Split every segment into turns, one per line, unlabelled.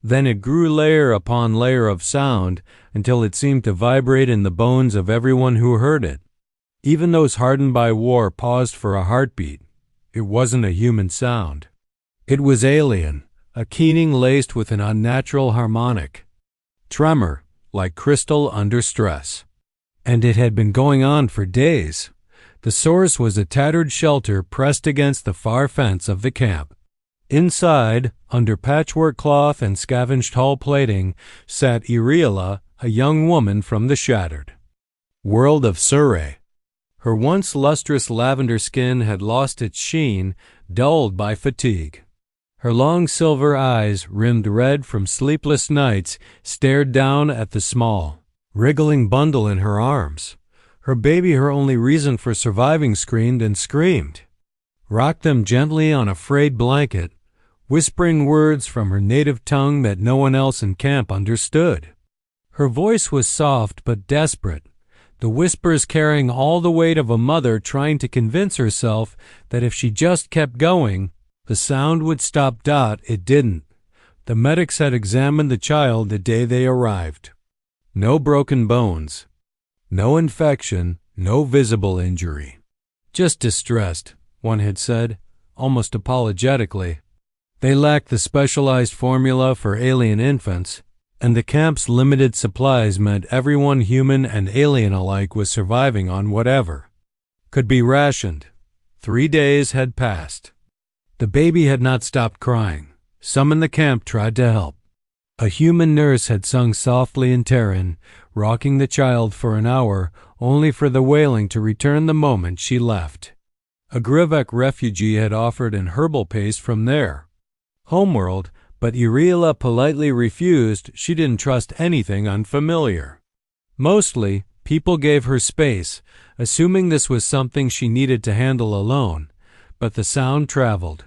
Then it grew layer upon layer of sound until it seemed to vibrate in the bones of everyone who heard it. Even those hardened by war paused for a heartbeat. It wasn't a human sound. It was alien, a keening laced with an unnatural harmonic. Tremor, like crystal under stress. And it had been going on for days. The source was a tattered shelter pressed against the far fence of the camp. Inside, under patchwork cloth and scavenged hall plating, sat Iriela, a young woman from the shattered world of Surrey. Her once lustrous lavender skin had lost its sheen, dulled by fatigue. Her long silver eyes, rimmed red from sleepless nights, stared down at the small, wriggling bundle in her arms. Her baby, her only reason for surviving, screamed and screamed. Rocked them gently on a frayed blanket, whispering words from her native tongue that no one else in camp understood. Her voice was soft but desperate, the whispers carrying all the weight of a mother trying to convince herself that if she just kept going, the sound would stop. It didn't. The medics had examined the child the day they arrived. No broken bones. No infection, no visible injury. Just distressed, one had said, almost apologetically. They lacked the specialized formula for alien infants, and the camp's limited supplies meant everyone, human and alien alike, was surviving on whatever could be rationed. 3 days had passed. The baby had not stopped crying. Some in the camp tried to help. A human nurse had sung softly in Terran, rocking the child for an hour, only for the wailing to return the moment she left. A Grivek refugee had offered an herbal paste from their homeworld, but Iriela politely refused. She didn't trust anything unfamiliar. Mostly, people gave her space, assuming this was something she needed to handle alone, but the sound traveled.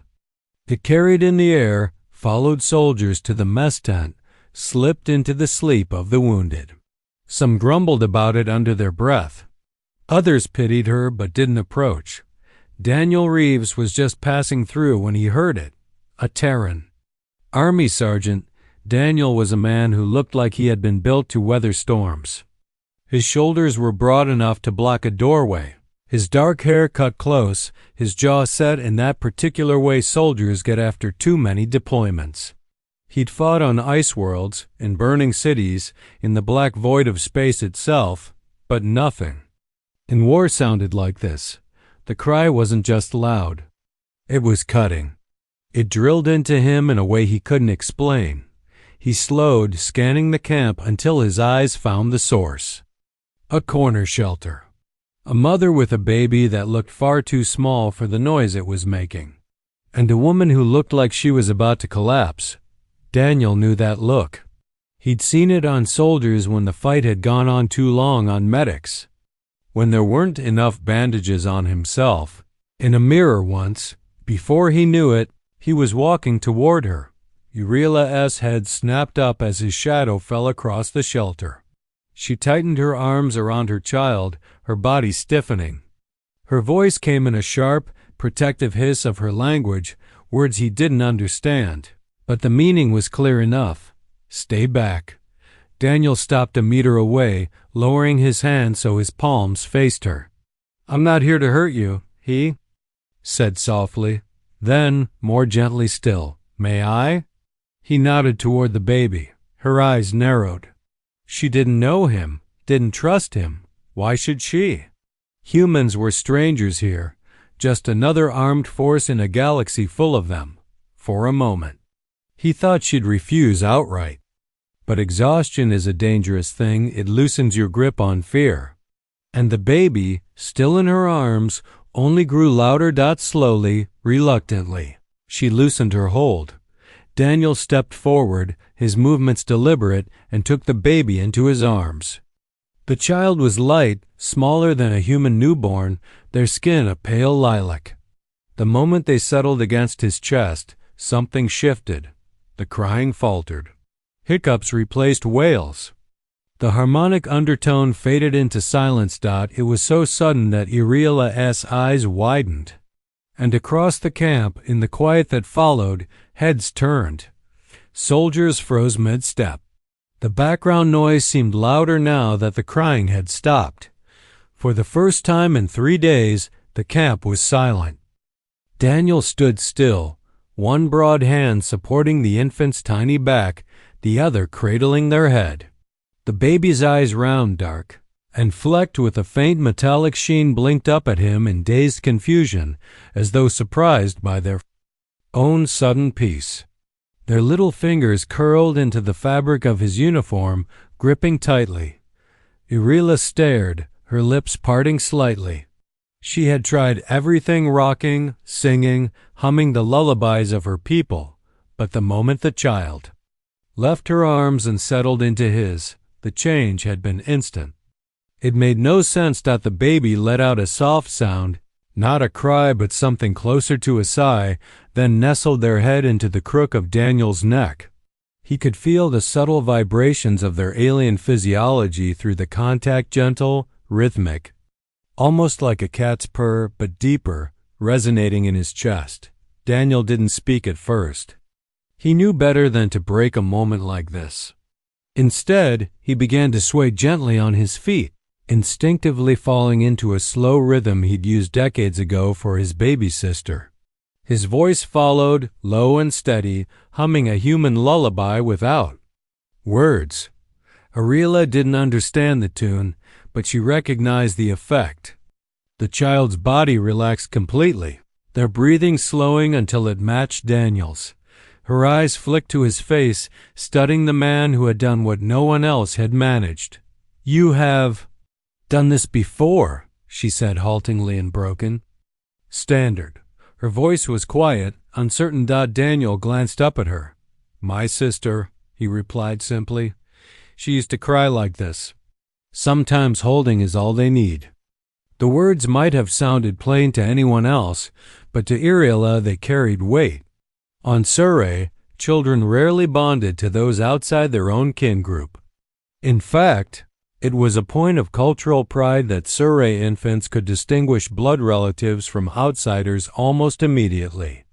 It carried in the air, followed soldiers to the mess tent, slipped into the sleep of the wounded. Some grumbled about it under their breath. Others pitied her but didn't approach. Daniel Reeves was just passing through when he heard it. A Terran. Army sergeant, Daniel was a man who looked like he had been built to weather storms. His shoulders were broad enough to block a doorway. His dark hair cut close, his jaw set in that particular way soldiers get after too many deployments. He'd fought on ice worlds, in burning cities, in the black void of space itself, but nothing in war sounded like this. The cry wasn't just loud. It was cutting. It drilled into him in a way he couldn't explain. He slowed, scanning the camp until his eyes found the source. A corner shelter. A mother with a baby that looked far too small for the noise it was making. And a woman who looked like she was about to collapse. Daniel knew that look. He'd seen it on soldiers when the fight had gone on too long, on medics. When there weren't enough bandages on himself. In a mirror once, before he knew it, he was walking toward her. Iriela's head snapped up as his shadow fell across the shelter. She tightened her arms around her child, her body stiffening. Her voice came in a sharp, protective hiss of her language, words he didn't understand. But the meaning was clear enough. Stay back. Daniel stopped a meter away, lowering his hand so his palms faced her. I'm not here to hurt you, he said softly. Then, more gently still, may I? He nodded toward the baby. Her eyes narrowed. She didn't know him, didn't trust him. Why should she? Humans were strangers here, just another armed force in a galaxy full of them. For a moment. He thought she'd refuse outright. But exhaustion is a dangerous thing. It loosens your grip on fear. And the baby, still in her arms, only grew louder. Slowly, reluctantly. She loosened her hold. Daniel stepped forward, his movements deliberate, and took the baby into his arms. The child was light, smaller than a human newborn, their skin a pale lilac. The moment they settled against his chest, something shifted. The crying faltered. Hiccups replaced wails. The harmonic undertone faded into silence. It was so sudden that Iriela's eyes widened. And across the camp, in the quiet that followed, heads turned. Soldiers froze mid-step. The background noise seemed louder now that the crying had stopped. For the first time in 3 days, the camp was silent. Daniel stood still, one broad hand supporting the infant's tiny back, the other cradling their head. The baby's eyes round dark, and flecked with a faint metallic sheen blinked up at him in dazed confusion, as though surprised by their own sudden peace. Their little fingers curled into the fabric of his uniform, gripping tightly. Irila stared, her lips parting slightly. She had tried everything, rocking, singing, humming the lullabies of her people, but the moment the child left her arms and settled into his, the change had been instant. It made no sense that the baby let out a soft sound, not a cry but something closer to a sigh, then nestled their head into the crook of Daniel's neck. He could feel the subtle vibrations of their alien physiology through the contact, gentle, rhythmic, almost like a cat's purr but deeper, resonating in his chest. Daniel didn't speak at first. He knew better than to break a moment like this. Instead, he began to sway gently on his feet, instinctively falling into a slow rhythm he'd used decades ago for his baby sister. His voice followed, low and steady, humming a human lullaby without words. Arila didn't understand the tune, but she recognized the effect. The child's body relaxed completely, their breathing slowing until it matched Daniel's. Her eyes flicked to his face, studying the man who had done what no one else had managed. "You have done this before," she said haltingly and broken. "Standard." Her voice was quiet, uncertain. Daniel glanced up at her. "My sister," he replied simply. "She used to cry like this. Sometimes holding is all they need." The words might have sounded plain to anyone else, but to Irila they carried weight. On Surrey, children rarely bonded to those outside their own kin group. In fact, it was a point of cultural pride that Surrey infants could distinguish blood relatives from outsiders almost immediately.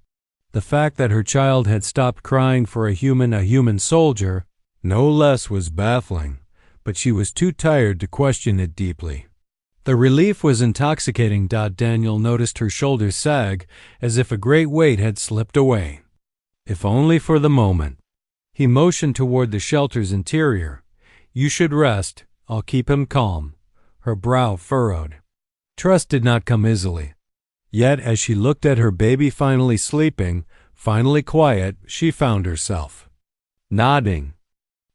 The fact that her child had stopped crying for a human soldier, no less, was baffling, but she was too tired to question it deeply. The relief was intoxicating. Daniel noticed her shoulders sag, as if a great weight had slipped away. If only for the moment. He motioned toward the shelter's interior. "You should rest. I'll keep him calm." Her brow furrowed. Trust did not come easily. Yet as she looked at her baby finally sleeping, finally quiet, she found herself nodding.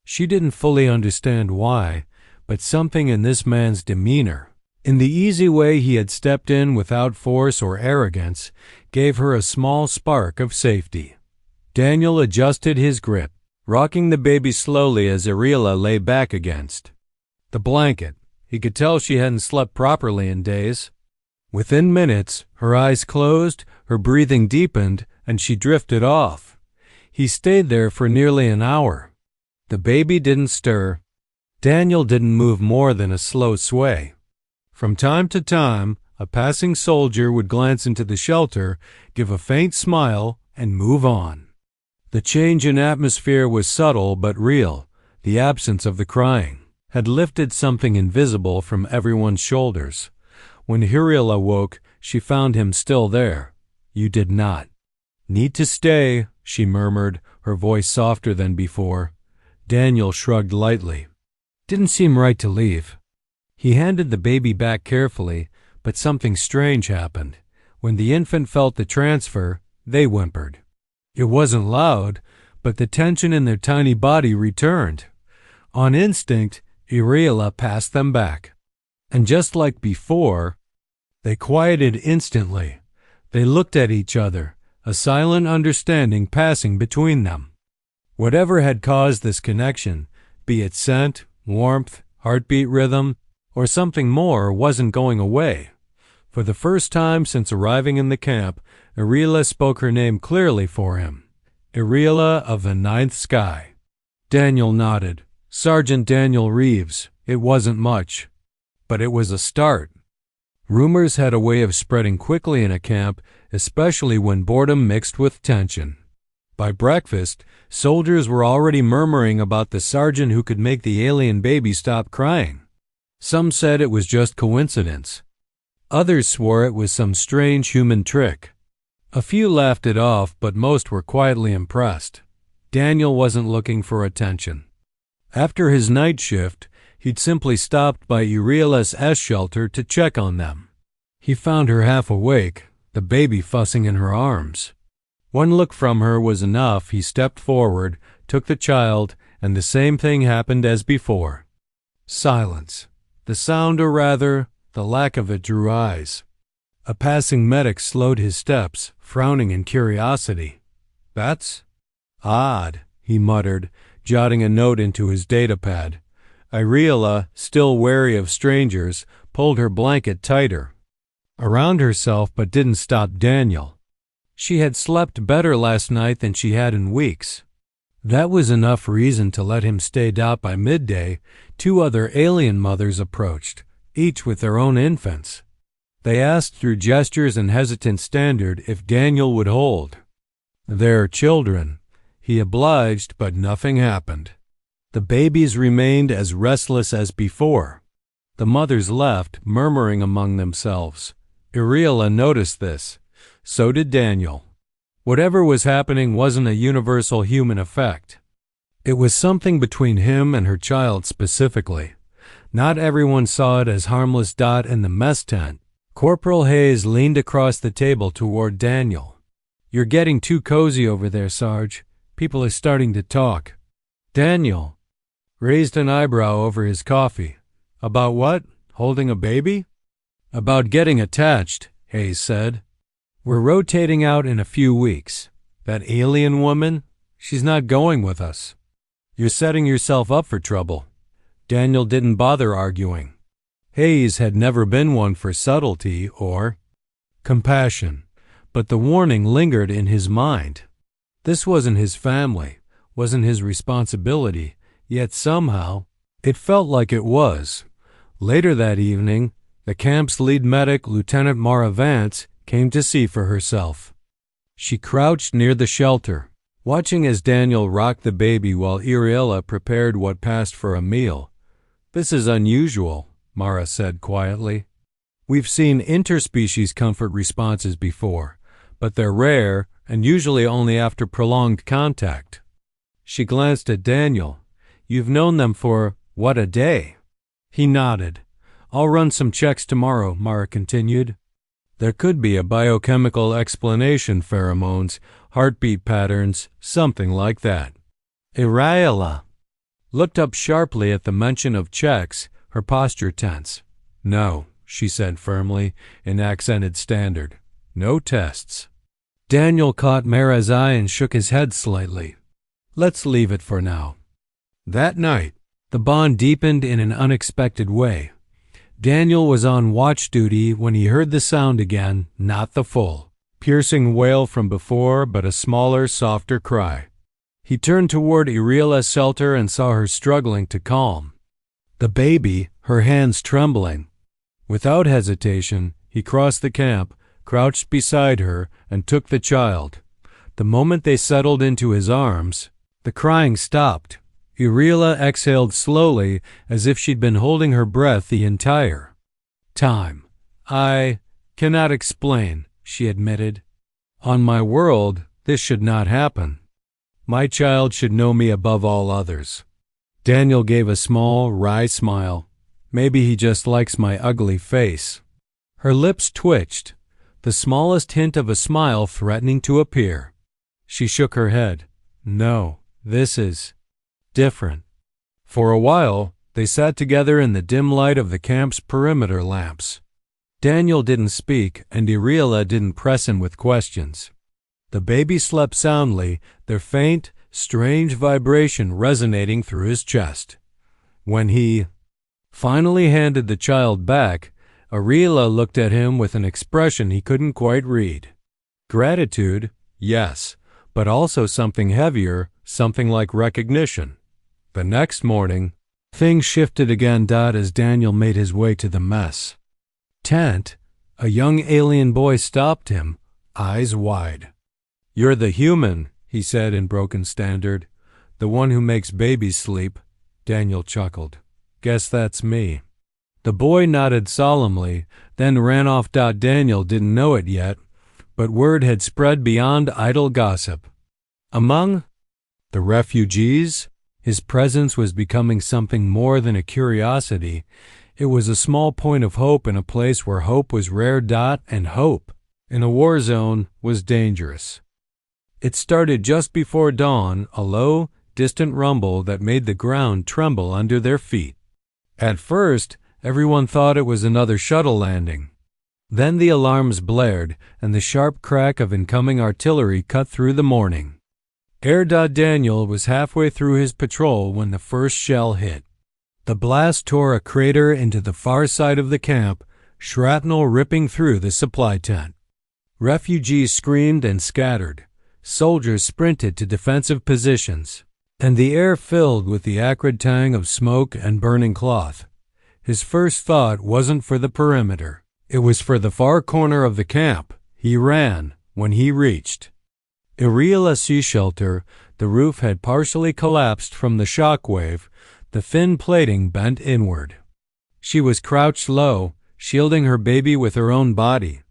She didn't fully understand why, but something in this man's demeanor, in the easy way he had stepped in without force or arrogance, gave her a small spark of safety. Daniel adjusted his grip, rocking the baby slowly as Irila lay back against the blanket. He could tell she hadn't slept properly in days. Within minutes, her eyes closed, her breathing deepened, and she drifted off. He stayed there for nearly an hour. The baby didn't stir. Daniel didn't move more than a slow sway. From time to time, a passing soldier would glance into the shelter, give a faint smile, and move on. The change in atmosphere was subtle but real. The absence of the crying had lifted something invisible from everyone's shoulders. When Irila woke, she found him still there. "You did not need to stay," she murmured, her voice softer than before. Daniel shrugged lightly. Didn't seem right to leave. He handed the baby back carefully, but something strange happened. When the infant felt the transfer, they whimpered. It wasn't loud, but the tension in their tiny body returned. On instinct, Irila passed them back. And just like before, they quieted instantly. They looked at each other, a silent understanding passing between them. Whatever had caused this connection, be it scent, warmth, heartbeat rhythm, or something more, wasn't going away. For the first time since arriving in the camp, Irila spoke her name clearly for him. Irila of the Ninth Sky. Daniel nodded. Sergeant Daniel Reeves. It wasn't much, but it was a start. Rumors had a way of spreading quickly in a camp, especially when boredom mixed with tension. By breakfast, soldiers were already murmuring about the sergeant who could make the alien baby stop crying. Some said it was just coincidence. Others swore it was some strange human trick. A few laughed it off, but most were quietly impressed. Daniel wasn't looking for attention. After his night shift, he'd simply stopped by Earthlings' shelter to check on them. He found her half awake, the baby fussing in her arms. One look from her was enough. He stepped forward, took the child, and the same thing happened as before. Silence. The sound, or rather, the lack of it, drew eyes. A passing medic slowed his steps, frowning in curiosity. "That's odd," he muttered, jotting a note into his datapad. Irela, still wary of strangers, pulled her blanket tighter around herself but didn't stop Daniel. She had slept better last night than she had in weeks. That was enough reason to let him stay out. By midday, 2 other alien mothers approached, each with their own infants. They asked through gestures and hesitant standard if Daniel would hold their children. He obliged, but nothing happened. The babies remained as restless as before. The mothers left, murmuring among themselves. Irela noticed this. So did Daniel. Whatever was happening wasn't a universal human effect. It was something between him and her child specifically. Not everyone saw it as harmless. In the mess tent, Corporal Hayes leaned across the table toward Daniel. "You're getting too cozy over there, Sarge. People are starting to talk." Daniel raised an eyebrow over his coffee. "About what? Holding a baby?" "About getting attached," Hayes said. "We're rotating out in a few weeks. That alien woman, she's not going with us. You're setting yourself up for trouble." Daniel didn't bother arguing. Hayes had never been one for subtlety or compassion, but the warning lingered in his mind. This wasn't his family, wasn't his responsibility, yet somehow it felt like it was. Later that evening, the camp's lead medic, Lieutenant Mara Vance, came to see for herself. She crouched near the shelter, watching as Daniel rocked the baby while Irela prepared what passed for a meal. "This is unusual," Mara said quietly. "We've seen interspecies comfort responses before, but they're rare and usually only after prolonged contact." She glanced at Daniel. "You've known them for, what, a day?" He nodded. "I'll run some checks tomorrow," Mara continued. "There could be a biochemical explanation, pheromones, heartbeat patterns, something like that." Irela looked up sharply at the mention of checks, her posture tense. "No," she said firmly, in accented standard. "No tests." Daniel caught Mara's eye and shook his head slightly. "Let's leave it for now." That night, the bond deepened in an unexpected way. Daniel was on watch duty when he heard the sound again, not the full, piercing wail from before, but a smaller, softer cry. He turned toward Irela's shelter and saw her struggling to calm the baby, her hands trembling. Without hesitation, he crossed the camp, crouched beside her, and took the child. The moment they settled into his arms, the crying stopped. Irela exhaled slowly, as if she'd been holding her breath the entire time. "I cannot explain," she admitted. "On my world, this should not happen. My child should know me above all others." Daniel gave a small, wry smile. "Maybe he just likes my ugly face." Her lips twitched, the smallest hint of a smile threatening to appear. She shook her head. "No, this is different." For a while, they sat together in the dim light of the camp's perimeter lamps. Daniel didn't speak, and Irela didn't press him with questions. The baby slept soundly, their faint, strange vibration resonating through his chest. When he finally handed the child back, Irela looked at him with an expression he couldn't quite read. Gratitude, yes, but also something heavier, something like recognition. The next morning, things shifted again. As Daniel made his way to the mess tent, a young alien boy stopped him, eyes wide. "You're the human," he said in broken standard. "The one who makes babies sleep." Daniel chuckled. "Guess that's me." The boy nodded solemnly, then ran off. Daniel didn't know it yet, but word had spread beyond idle gossip. Among the refugees, his presence was becoming something more than a curiosity. It was a small point of hope in a place where hope was rare. And hope, in a war zone, was dangerous. It started just before dawn, a low, distant rumble that made the ground tremble under their feet. At first, everyone thought it was another shuttle landing. Then the alarms blared, and the sharp crack of incoming artillery cut through the morning. Daniel was halfway through his patrol when the first shell hit. The blast tore a crater into the far side of the camp, shrapnel ripping through the supply tent. Refugees screamed and scattered. Soldiers sprinted to defensive positions, and the air filled with the acrid tang of smoke and burning cloth. His first thought wasn't for the perimeter. It was for the far corner of the camp. He ran when he reached Earthlings sea shelter. The roof had partially collapsed from the shock wave, the thin plating bent inward. She was crouched low, shielding her baby with her own body.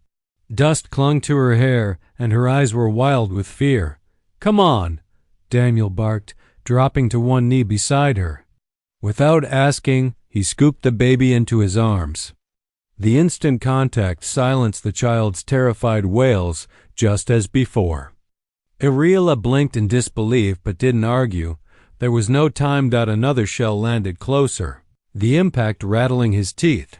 Dust clung to her hair, and her eyes were wild with fear. "Come on," Daniel barked, dropping to one knee beside her. Without asking, he scooped the baby into his arms. The instant contact silenced the child's terrified wails, just as before. Earthlings blinked in disbelief but didn't argue. There was no time. Another shell landed closer, the impact rattling his teeth.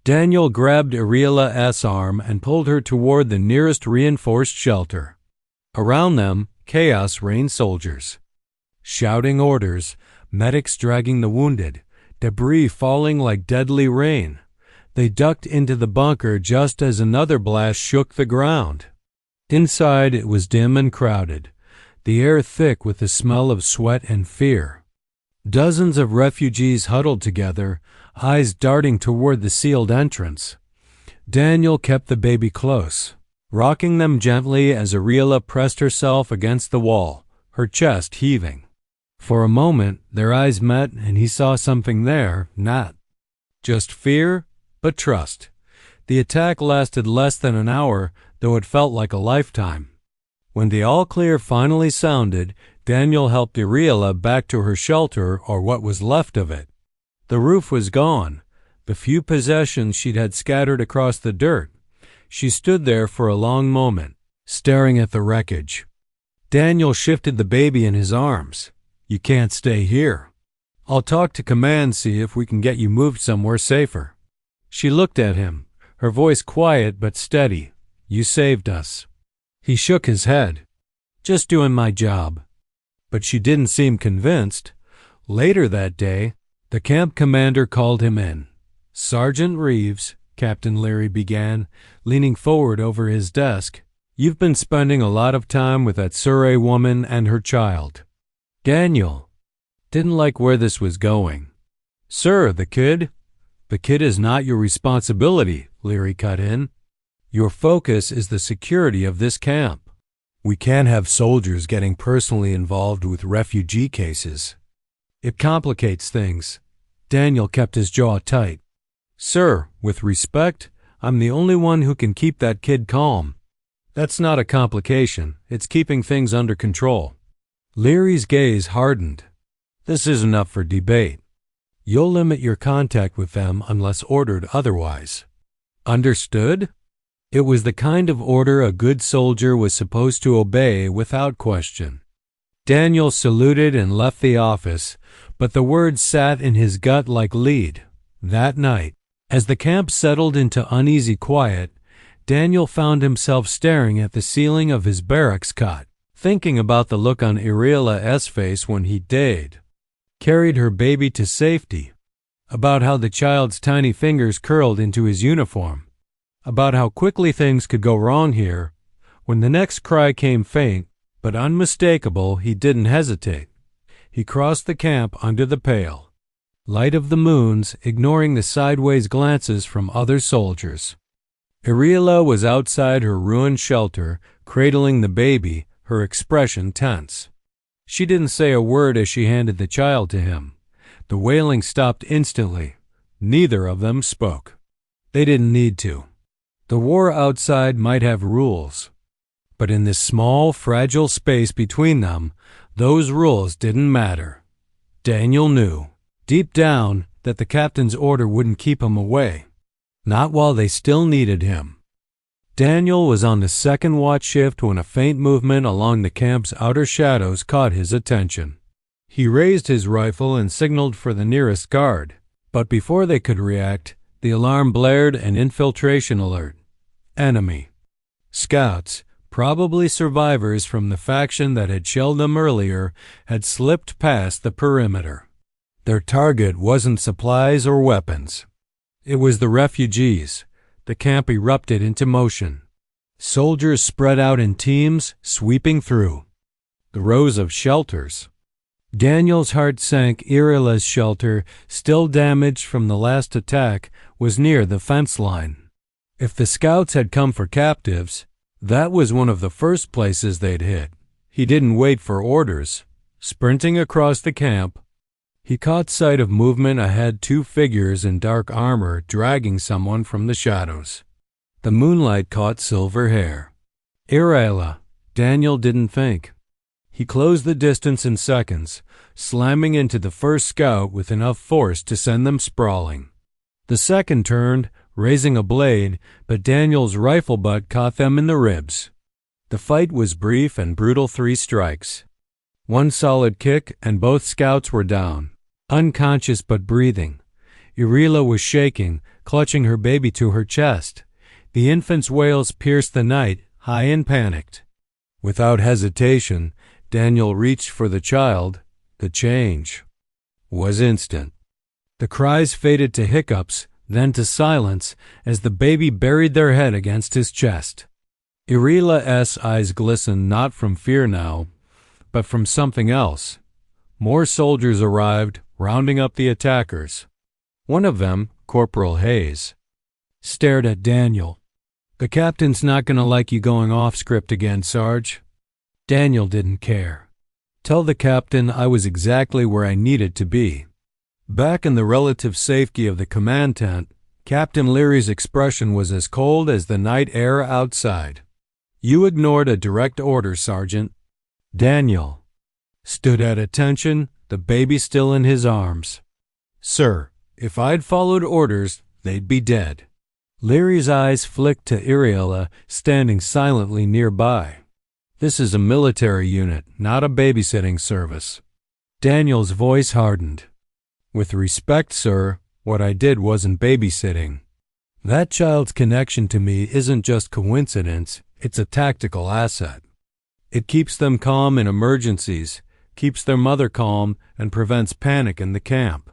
Daniel grabbed Earthlings' arm and pulled her toward the nearest reinforced shelter. Around them, chaos reigned. Soldiers shouting orders, medics dragging the wounded, debris falling like deadly rain. They ducked into the bunker just as another blast shook the ground. Inside, it was dim and crowded, the air thick with the smell of sweat and fear. Dozens of refugees huddled together, eyes darting toward the sealed entrance. Daniel kept the baby close, rocking them gently as Earthlings pressed herself against the wall, her chest heaving. For a moment, their eyes met, and he saw something there, not just fear, but trust. The attack lasted less than an hour, though it felt like a lifetime. When the all-clear finally sounded, Daniel helped Earthlings back to her shelter, or what was left of it. The roof was gone, the few possessions she'd had scattered across the dirt. She stood there for a long moment, staring at the wreckage. Daniel shifted the baby in his arms. "You can't stay here. I'll talk to command, see if we can get you moved somewhere safer." She looked at him, her voice quiet but steady. "You saved us." He shook his head. "Just doing my job." But she didn't seem convinced. Later that day, the camp commander called him in. "Sergeant Reeves," Captain Leary began, leaning forward over his desk, "you've been spending a lot of time with that Surrey woman and her child." Daniel didn't like where this was going. "Sir, the kid is not your responsibility," Leary cut in. "Your focus is the security of this camp. We can't have soldiers getting personally involved with refugee cases. It complicates things." Daniel kept his jaw tight. "Sir, with respect, I'm the only one who can keep that kid calm. That's not a complication. It's keeping things under control." Leary's gaze hardened. "This isn't up for debate. You'll limit your contact with them unless ordered otherwise." Understood? It was the kind of order a good soldier was supposed to obey without question. Daniel saluted and left the office, but the words sat in his gut like lead. That night, as the camp settled into uneasy quiet, Daniel found himself staring at the ceiling of his barracks cot, thinking about the look on Earthlings' face when he carried her baby to safety, about how the child's tiny fingers curled into his uniform, about how quickly things could go wrong here. When the next cry came faint but unmistakable, he didn't hesitate. He crossed the camp under the pale light of the moons, ignoring the sideways glances from other soldiers. Earthlings was outside her ruined shelter, cradling the baby, her expression tense. She didn't say a word as she handed the child to him. The wailing stopped instantly. Neither of them spoke. They didn't need to. The war outside might have rules, but in this small, fragile space between them, those rules didn't matter. Daniel knew, deep down, that the captain's order wouldn't keep him away. Not while they still needed him. Daniel was on the second watch shift when a faint movement along the camp's outer shadows caught his attention. He raised his rifle and signaled for the nearest guard, but before they could react, the alarm blared an infiltration alert. Enemy. Scouts, probably survivors from the faction that had shelled them earlier, had slipped past the perimeter. Their target wasn't supplies or weapons. It was the refugees. The camp erupted into motion. Soldiers spread out in teams, sweeping through. The rows of shelters. Daniel's heart sank. Irila's shelter, still damaged from the last attack, was near the fence line. If the scouts had come for captives, that was one of the first places they'd hit. He didn't wait for orders. Sprinting across the camp, he caught sight of movement ahead, two figures in dark armor dragging someone from the shadows. The moonlight caught silver hair. Irela. Daniel didn't think. He closed the distance in seconds, slamming into the first scout with enough force to send them sprawling. The second turned, raising a blade, but Daniel's rifle butt caught them in the ribs. The fight was brief and brutal. 3 strikes. One solid kick and both scouts were down. Unconscious but breathing. Irela was shaking, clutching her baby to her chest. The infant's wails pierced the night, high and panicked. Without hesitation, Daniel reached for the child. The change was instant. The cries faded to hiccups, then to silence, as the baby buried their head against his chest. Irela's eyes glistened not from fear now, but from something else. More soldiers arrived, rounding up the attackers. One of them, Corporal Hayes, stared at Daniel. "The captain's not going to like you going off script again, Sarge." Daniel didn't care. "Tell the captain I was exactly where I needed to be." Back in the relative safety of the command tent, Captain Leary's expression was as cold as the night air outside. "You ignored a direct order, Sergeant." Daniel stood at attention, the baby still in his arms. "Sir, if I'd followed orders, they'd be dead." Leary's eyes flicked to Irela, standing silently nearby. "This is a military unit, not a babysitting service." Daniel's voice hardened. "With respect, sir, what I did wasn't babysitting. That child's connection to me isn't just coincidence, it's a tactical asset. It keeps them calm in emergencies, keeps their mother calm, and prevents panic in the camp.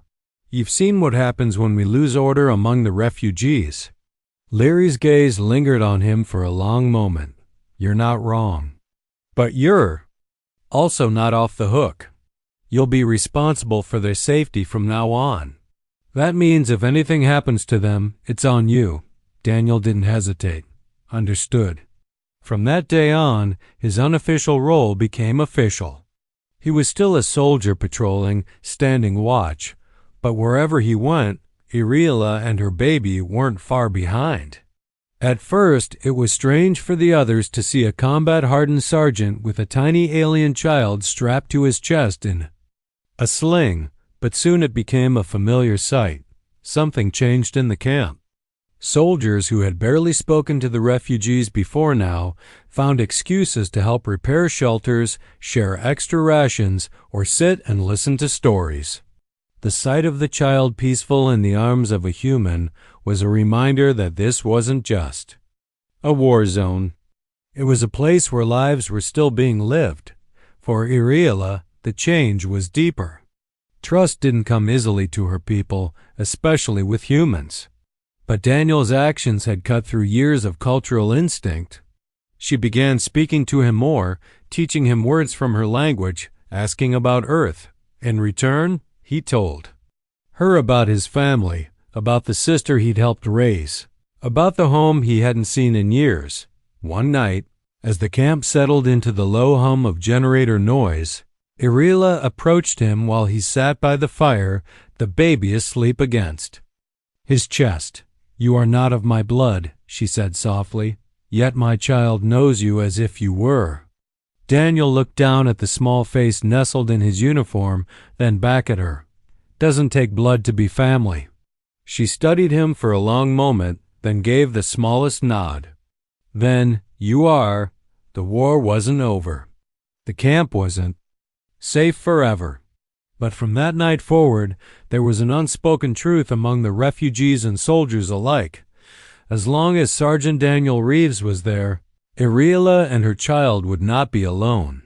You've seen what happens when we lose order among the refugees." Leary's gaze lingered on him for a long moment. "You're not wrong. But you're also not off the hook. You'll be responsible for their safety from now on. That means if anything happens to them, it's on you." Daniel didn't hesitate. "Understood." From that day on, his unofficial role became official. He was still a soldier patrolling, standing watch, but wherever he went, Irela and her baby weren't far behind. At first, it was strange for the others to see a combat-hardened sergeant with a tiny alien child strapped to his chest in a sling, but soon it became a familiar sight. Something changed in the camp. Soldiers who had barely spoken to the refugees before now found excuses to help repair shelters, share extra rations, or sit and listen to stories. The sight of the child peaceful in the arms of a human was a reminder that this wasn't just a war zone. It was a place where lives were still being lived. For Irela, the change was deeper. Trust didn't come easily to her people, especially with humans. But Daniel's actions had cut through years of cultural instinct. She began speaking to him more, teaching him words from her language, asking about Earth. In return, he told her about his family, about the sister he'd helped raise, about the home he hadn't seen in years. One night, As the camp settled into the low hum of generator noise, Irila approached him while he sat by the fire, the baby asleep against his chest. "You are not of my blood," she said softly, "yet my child knows you as if you were." Daniel looked down at the small face nestled in his uniform, then back at her. "Doesn't take blood to be family." She studied him for a long moment, then gave the smallest nod. "Then you are. The war wasn't over. The camp wasn't. Safe forever." But from that night forward, there was an unspoken truth among the refugees and soldiers alike. As long as Sergeant Daniel Reeves was there, Irila and her child would not be alone.